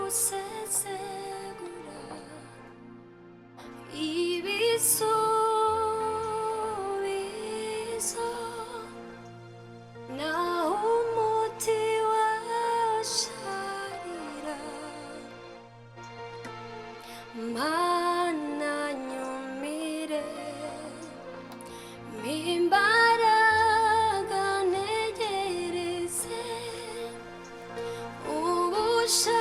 gusesegura ibisubizo naho umuti washarira mana nyumire mimbaraga ntegereze ubushake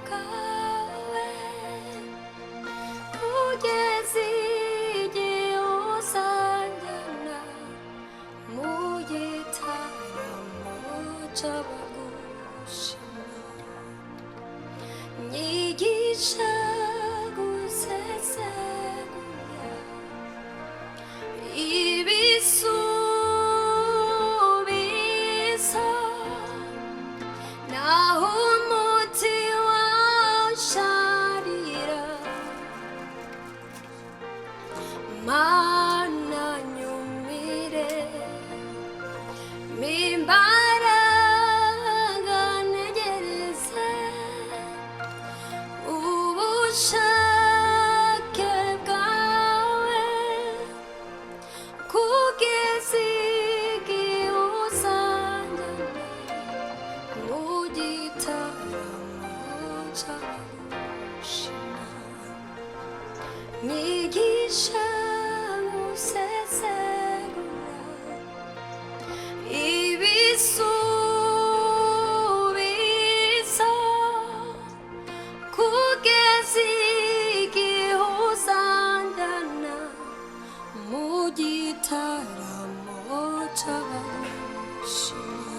bwawe kugeza igihe uzanjyana mu gitaramo cy'abagushima nyigisha gusesengura ibisubizo naho umuti washarira mana nyumire mimbaraga ntegereze ubushake bwawe kugeza igihe uzanjyana mu gitaramo cy'abagushima nyigisha gusesengura ibisubizo kugeza igihe uzanjyana mu gitaramo cy'abagushima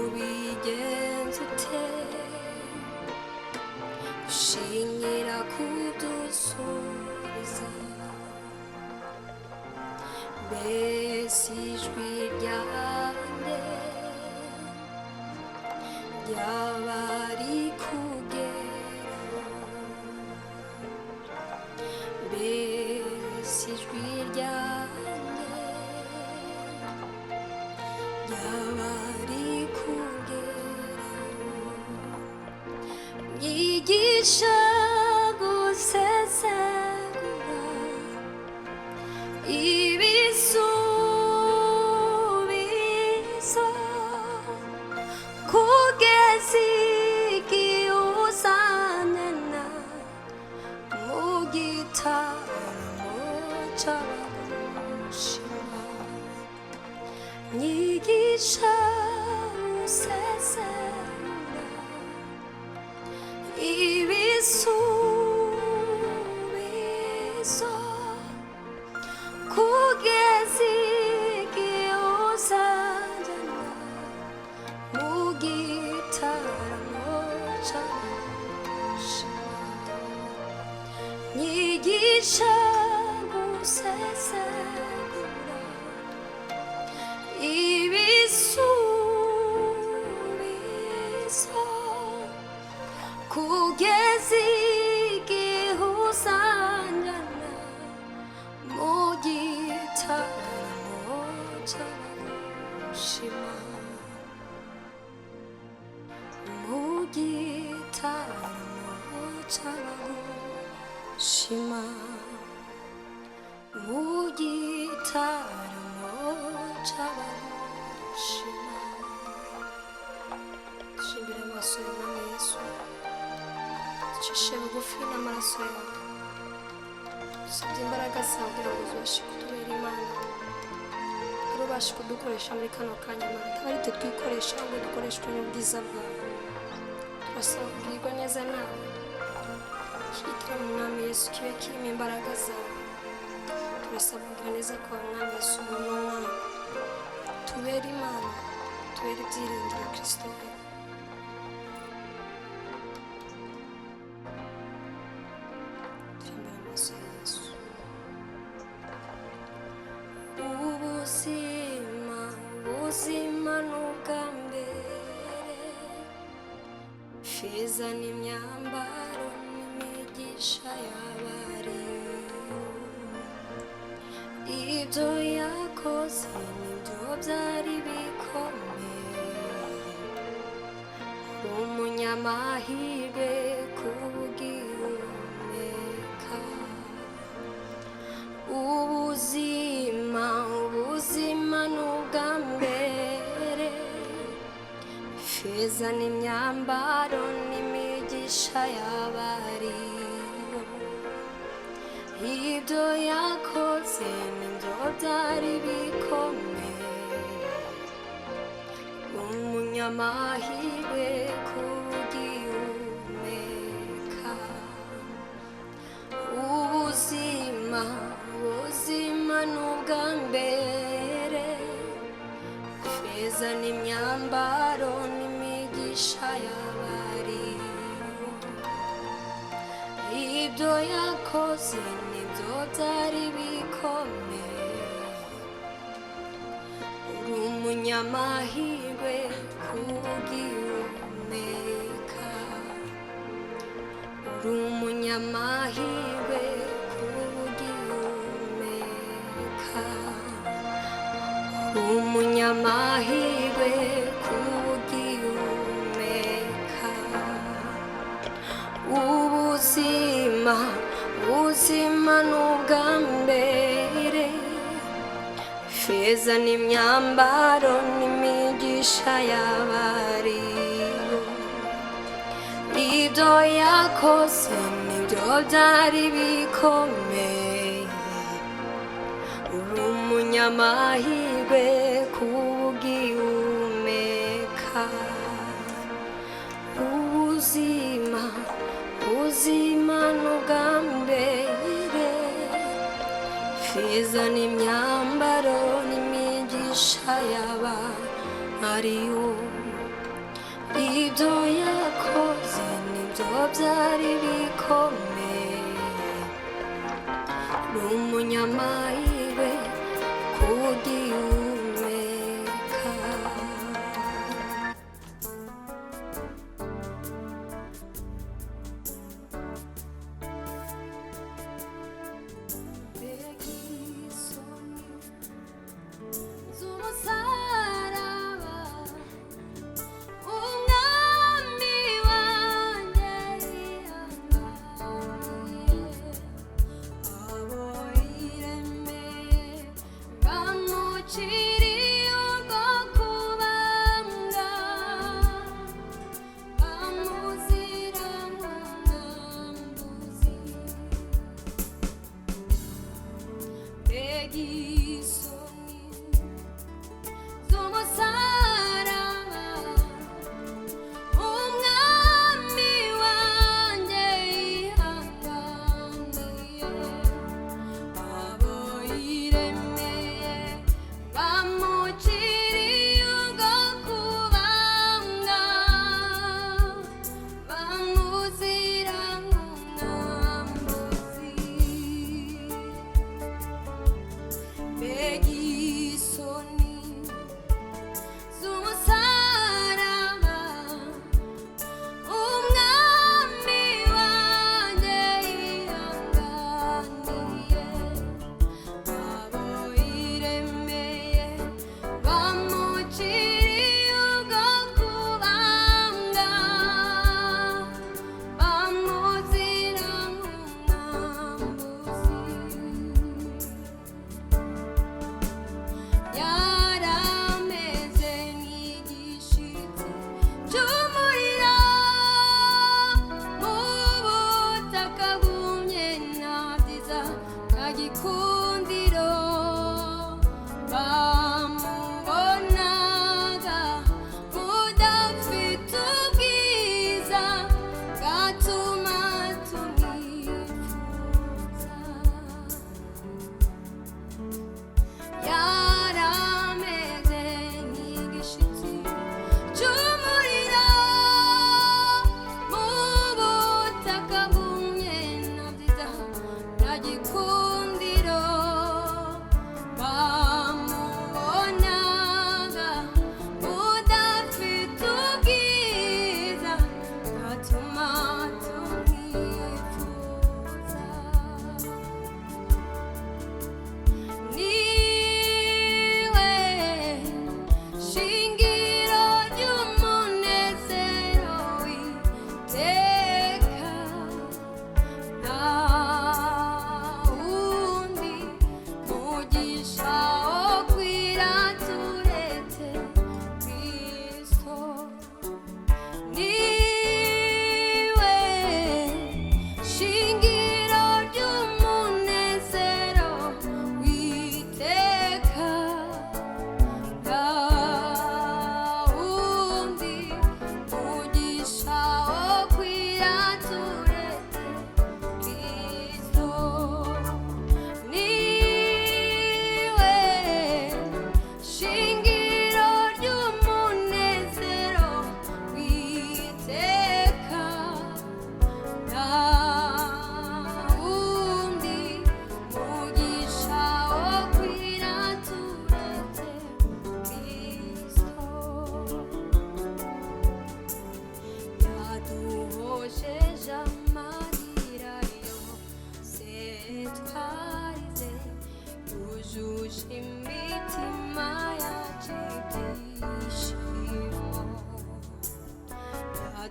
ubigenza ute ushingira kudusubiza mbese ijwi ryanjye ryaba rikugeraho mbese ijwi ryanjye ryaba rikugeraho nyigisha gusesengura ibisubizo kugeza igihe uzanjyana mu gitaramo cy'abagushima nyigisha gusesengura ibisubizo kugeza igihe uzanjyana mu gitaramo cy'abagushima nyigisha gusesengura ibisubizo kugeza igihe uzanjyana mu gitaramo cy'abagushima mu gitaramo cy'abagushima mu gitaramo cy'abagushima dushimire amaso y'umwami Yesu ducishe bugufi n'amaraso yawe dusabye imbaraga zawe kugira ngo zibashe kutubera imana ari ubashe kudukoresha muri kano kanya mana ataba ari twe twikoresha ahubwo dukoreshwe n'ubwiza bwawe turasaba kubwirwa neza nawe kitira mu mwami Yesu kibe kirimo imbaraga zawe turasaba kugira neza kwawe mwami Yesu n'umwana tubere imana tubere ibyiringiro Kristo ubuzima n'ubwa mbere feza n'imyambaro n'imigisha y'abariyo ibyo yakoze nibyo byari bikomeye umunyamahirwe kugihumeka. Ubuzima ni ubwa mbere, feza n'imyambaro n'imigisha y'abariyo. Ibyo yakoze nibyo byari bikomeye, umunyamahirwe kugihumeka. Ubuzima ni ubwa mbere, feza n'imyambaro n'imigisha y'abariyo. Ibyo yakoze nibyo byari bikomeye, uri umunyamahirwe kugihumeka. Uri umunyamahirwe kugihumeka. Umunyamahirwe kugihumeka. Ubuzima ni ubwa mbere, feza n'imyambaro n'imigisha y'abariyo. Ibyo yakoze nibyo byari bikomeye, uri umunyamahirwe kugihumeka. Ubuzima ni ubwa mbere, feza n'imyambaro n'imigisha y'abariyo. Ibyo yakoze nibyo byari bikomeye, uri umunyamahirwe kugihumeka.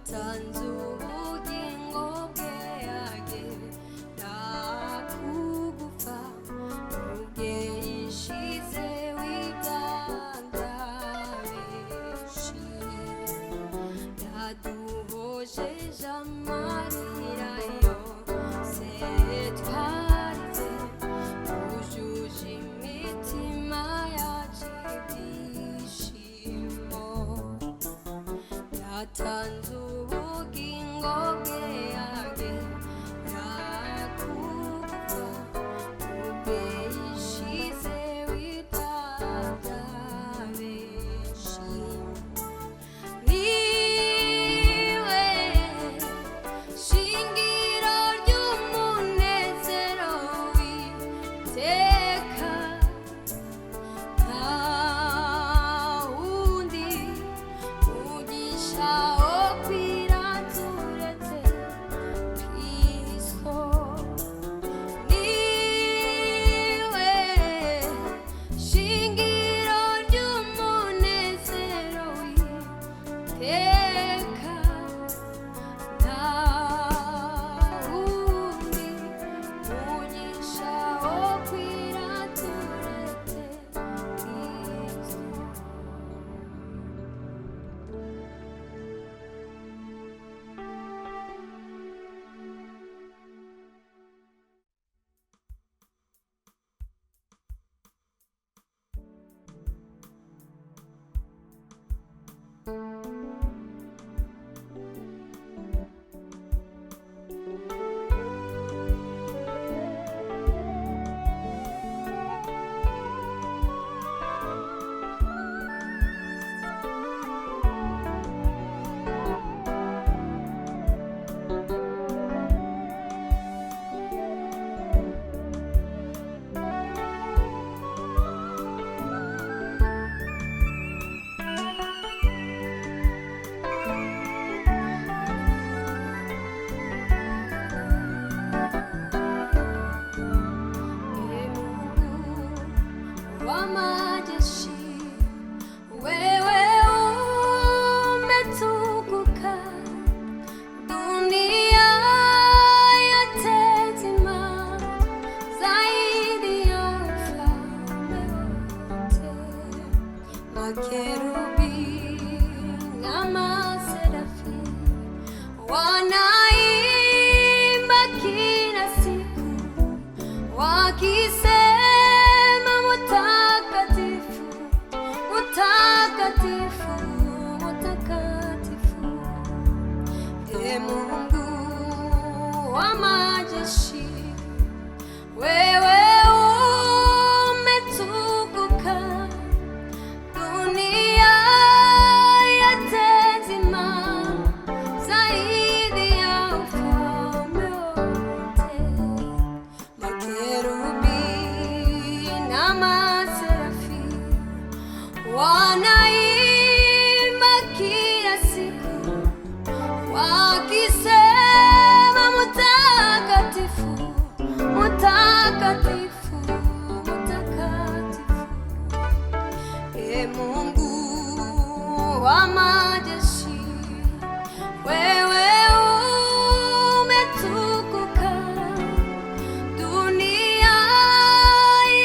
yatanze ubugingo bwe agenda kugupfa ubwe yishize w'ibyaha benshi yaduhojeje amarira yose twarize tujuje imitima yacu ibyishimo yatanze ubugingo bwe agenda kugupfa ubwe yishize w'ibyaha benshi niwe shingiro ry'umunezero w'iteka nta wundi mugisha wo kwirata uretse Kristo niwe shingiro ry'umunezero w'iteka nta wundi mugisha wo kwirata uretse Kristo. Wa majeshi wewe umetukuka dunia yote nzima zaidi ya ufalme wote makerubi na maserafi wanaimba kila siku wakisema mutakatifu mutakatifu mutakatifu Ee Mungu wa majeshi wewe umetukuka dunia yote nzima zaidi ya ufalme wote makerubi na maserafi wanaimba kila siku wakisema mutakatifu mutakatifu mutakatifu Ee Mungu wa majeshi wewe umetukuka dunia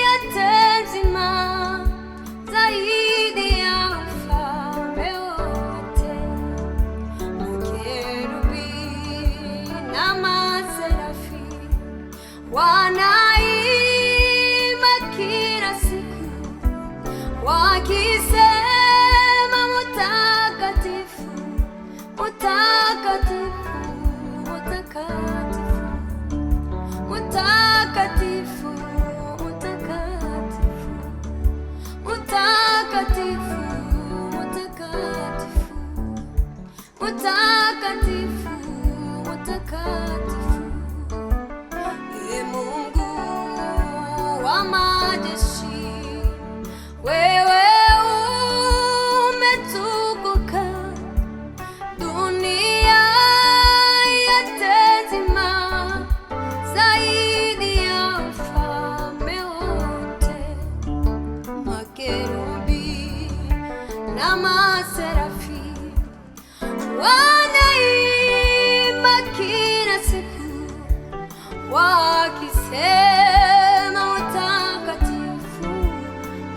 yote nzima zaidi ya ufalme wote makerubi na maserafi wanaimba kila siku wakisema mutakatifu mutakatifu mutakatifu mutakatifu mutakatifu mutakatifu mutakatifu mutakatifu mutakatifu Ee Mungu wa majeshi wewe umetukuka dunia yote nzima zaidi ya ufalme wote makerubi na maserafi wanaimba wakisema mutakatifu,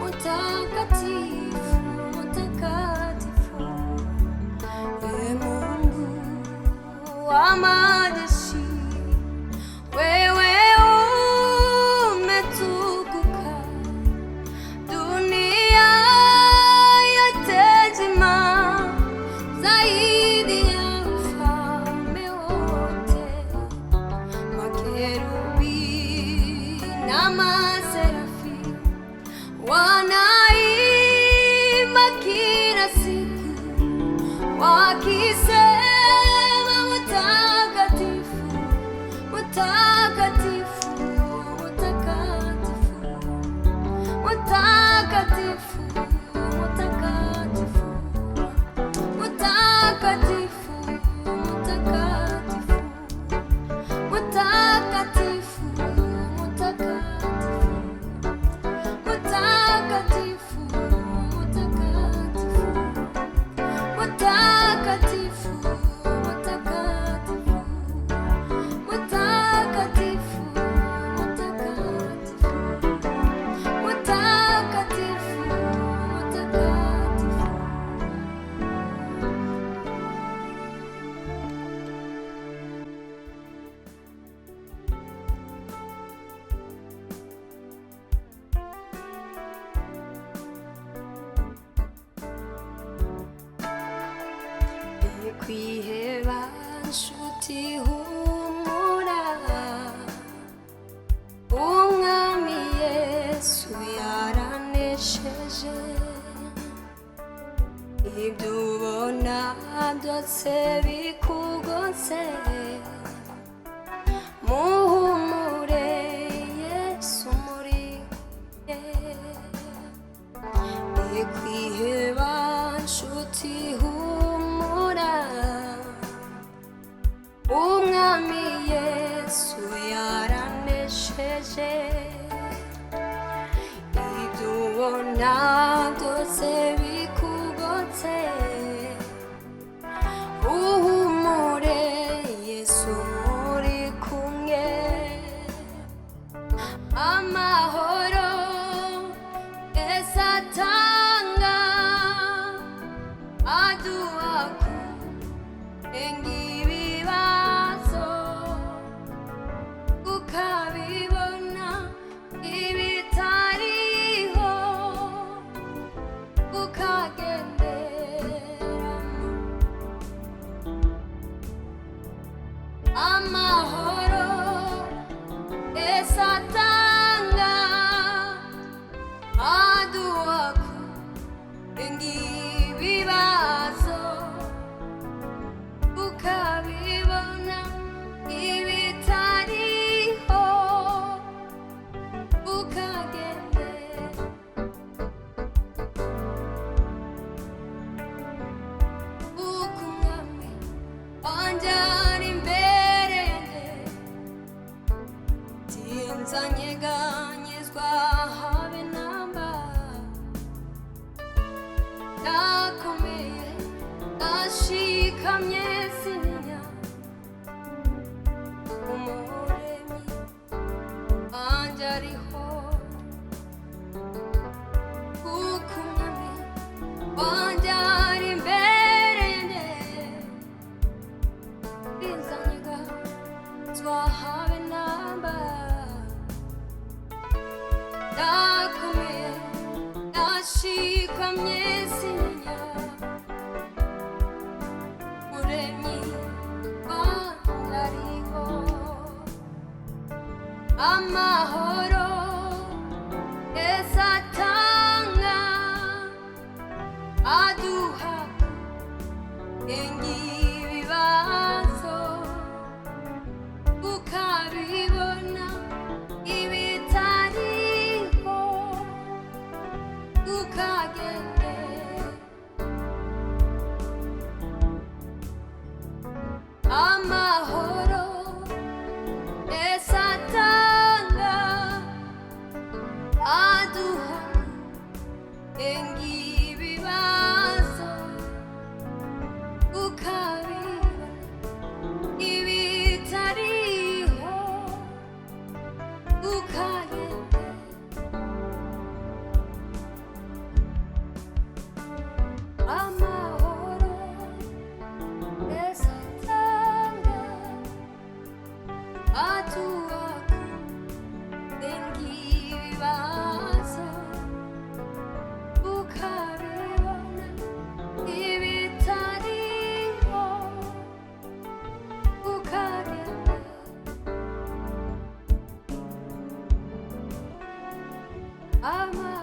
mutakatifu, mutakatifu, Ee Mungu wa majeshi, wewe umetukuka, dunia yote nzima zaidi ya ufalme wote. Makerubi na maserafi wanaimba kila siku wakisema mutakatifu, mutakatifu, mutakatifu, mutakatifu, mutakatifu, mutakatifu, mutakatifu, mutakatifu, mutakatifu, mutakatifu, mutakatifu, mutakatifu, kwiheba nshuti humura, umwami Yesu yaranesheje, ibyo ubona byose bikugose, muhumure Yesu muri ye, kwiheba nshuti humura, umwami Yesu yaranesheje, ibyo ubona byose bikugotse, uhumure Yesu muri kumwe, amahoro Yesu atanga aduha kurenga ibibazo, ukabibona ibitariho, ukagenderamo amahoro Yesu atanga aduha kurenga ibibazo, ukabibona ibitariho, ukagendera uko umwami wanjye ari imbere, sinzanyeganyezwa habe namba, ndakomeye ndashikamye sintinya, umuremyi wanjye ariho, kuko umwami wanjye ari imbere yanjye, sinzanyeganyezwa habe namba, ndakomeye ndashikamye sintinya, umuremyi wanjye ariho, amahoro Yesu atanga aduha kurenga ibibazo, ukabibona ibitariho, ukagendera amahoro Yesu atanga aduha kurenga ibibazo, ukabibona ibitariho, Ama